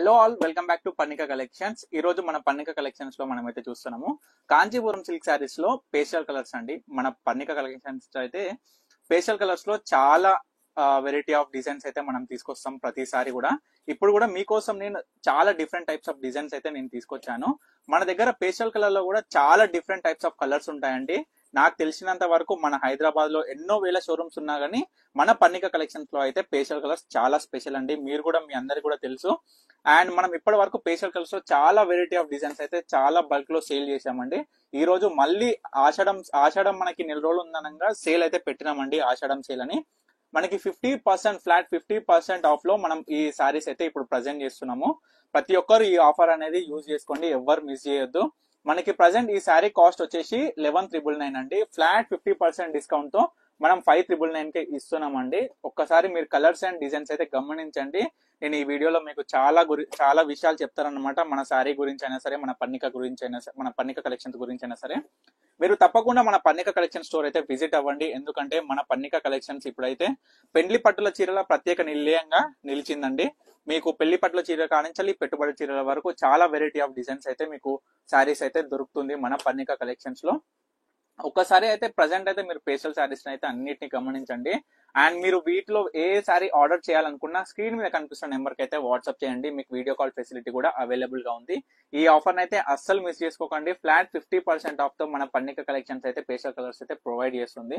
Hello all, welcome back to Pannika collections. ఈ రోజు మన పన్నిక కలెక్షన్స్ లో మనమైతే చూస్తున్నాము కాంచీపురం సిల్క్ శారీస్ లో పేస్టల్ కలర్స్ అండి. మన పన్నిక కలెక్షన్స్ అయితే పేస్టల్ కలర్స్ లో చాలా వెరైటీ ఆఫ్ డిజైన్స్ అయితే మనం తీసుకొస్తాం ప్రతిసారి కూడా. ఇప్పుడు కూడా మీకోసం నేను చాలా డిఫరెంట్ టైప్స్ ఆఫ్ డిజైన్స్ అయితే నేను తీసుకొచ్చాను. మన దగ్గర పేస్టల్ కలర్ లో కూడా చాలా డిఫరెంట్ టైప్స్ ఆఫ్ కలర్స్ ఉంటాయండి. నాకు తెలిసినంత వరకు మన హైదరాబాద్ లో ఎన్నో వేల షోరూమ్స్ ఉన్నా కానీ మన పన్నిక కలెక్షన్స్ లో అయితే పేస్టల్ కలర్స్ చాలా స్పెషల్ అండి. మీరు కూడా, మీ అందరికి కూడా తెలుసు. అండ్ మనం ఇప్పటి వరకు పేస్టల్ కలర్స్ లో చాలా వెరైటీ ఆఫ్ డిజైన్స్ అయితే చాలా బల్క్ లో సేల్ చేసామండి. ఈ రోజు మళ్ళీ ఆషాఢం మనకి నెల రోజులు ఉందనగా సేల్ అయితే పెట్టినామండి. ఆషాఢం సేల్ అని మనకి 50% ఫ్లాట్ 50% ఆఫ్ లో మనం ఈ సారీస్ అయితే ఇప్పుడు ప్రజెంట్ చేస్తున్నాము. ప్రతి ఒక్కరు ఈ ఆఫర్ అనేది యూజ్ చేసుకోండి, ఎవ్వరు మిస్ చేయొద్దు. మనకి ప్రజెంట్ ఈ శారీ కాస్ట్ వచ్చేసి 11,999 అండి. ఫ్లాట్ 50% డిస్కౌంట్ తో మనం 5,999 కి ఇస్తున్నామండి. ఒక్కసారి మీరు కలర్స్ అండ్ డిజైన్స్ అయితే గమనించండి. నేను ఈ వీడియోలో మీకు చాలా విషయాలు చెప్తారనమాట. మన శారీ గురించి అయినా సరే, మన పన్నిక గురించి అయినా సరే, మన పన్నిక కలెక్షన్స్ గురించి అయినా సరే మీరు తప్పకుండా మన పన్నిక కలెక్షన్ స్టోర్ అయితే విజిట్ అవ్వండి. ఎందుకంటే మన పన్నిక కలెక్షన్స్ ఇప్పుడైతే పెండ్లి పట్టుల చీరల ప్రత్యేక నిలయంగా నిలిచిందండి. మీకు పెళ్లి పట్టుల చీర కానించాలి పెట్టుబడి చీరల వరకు చాలా వెరైటీ ఆఫ్ డిజైన్స్ అయితే మీకు శారీస్ అయితే దొరుకుతుంది మన పన్నిక కలెక్షన్స్ లో. ఒక్కసారి అయితే ప్రజెంట్ అయితే మీరు పేస్టల్ శారీస్ అయితే అన్నిటిని గమనించండి. అండ్ మీరు వీటిలో ఏ శారీ ఆర్డర్ చేయాలనుకున్నా స్క్రీన్ మీద కనిపిస్తున్న నెంబర్ కి అయితే వాట్సాప్ చేయండి. మీకు వీడియో కాల్ ఫెసిలిటీ కూడా అవైలబుల్ గా ఉంది. ఈ ఆఫర్ అయితే అస్సలు మిస్ చేసుకోకండి. ఫ్లాట్ 50% ఆఫ్ తో మన పన్నిక కలెక్షన్స్ అయితే పేస్టల్ కలర్స్ అయితే ప్రొవైడ్ చేస్తుంది.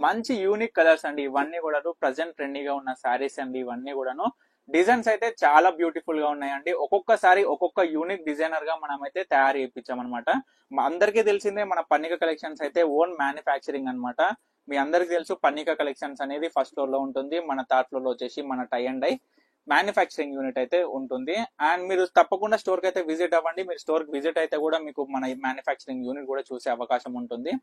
మంచి యూనిక్ కలర్స్ అండి ఇవన్నీ కూడా. ప్రజెంట్ ట్రెండీగా ఉన్న శారీస్ అండి ఇవన్నీ కూడాను. డిజైన్స్ అయితే చాలా బ్యూటిఫుల్ గా ఉన్నాయండి. ఒక్కొక్కసారి ఒక్కొక్క యూనిక్ డిజైనర్ గా మనం అయితే తయారు చేయించామన్నమాట. అందరికీ తెలిసిందే మన పన్నిక కలెక్షన్స్ అయితే ఓన్ మ్యానుఫ్యాక్చరింగ్ అన్నమాట. మీ అందరికి తెలుసు పన్నిక కలెక్షన్స్ అనేది ఫస్ట్ ఫ్లోర్ లో ఉంటుంది. మన థర్డ్ ఫ్లోర్ లో వచ్చేసి మన tie and dye manufacturing unit అయితే ఉంటుంది. అండ్ మీరు తప్పకుండా స్టోర్ కి అయితే విజిట్ అవ్వండి. మీరు స్టోర్ కి విజిట్ అయితే కూడా మీకు మన మ్యానుఫ్యాక్చరింగ్ యూనిట్ కూడా చూసే అవకాశం ఉంటుంది.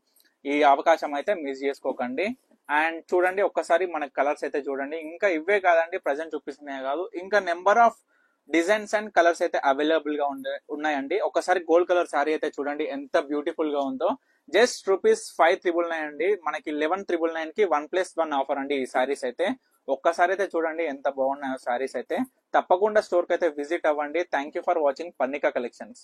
ఈ అవకాశం అయితే మిస్ చేసుకోకండి. అండ్ చూడండి ఒక్కసారి మన కలర్స్ అయితే చూడండి. ఇంకా ఇవే కాదండి, ప్రజెంట్ చూపిస్తున్నాయి కాదు, ఇంకా number of designs and colours అయితే అవైలబుల్ గా ఉన్నాయండి. ఒకసారి గోల్డ్ కలర్ సారీ అయితే చూడండి ఎంత బ్యూటిఫుల్ గా ఉందో. జస్ట్ ₹5,999 అండి. మనకి 11,999 కి 1+1 ఆఫర్ అండి ఈ సారీస్ అయితే. ఒక్కసారి అయితే చూడండి ఎంత బాగున్నాయో సారీస్ అయితే. తప్పకుండా స్టోర్ కి అయితే విజిట్ అవ్వండి. Thank you for watching Pannika collections.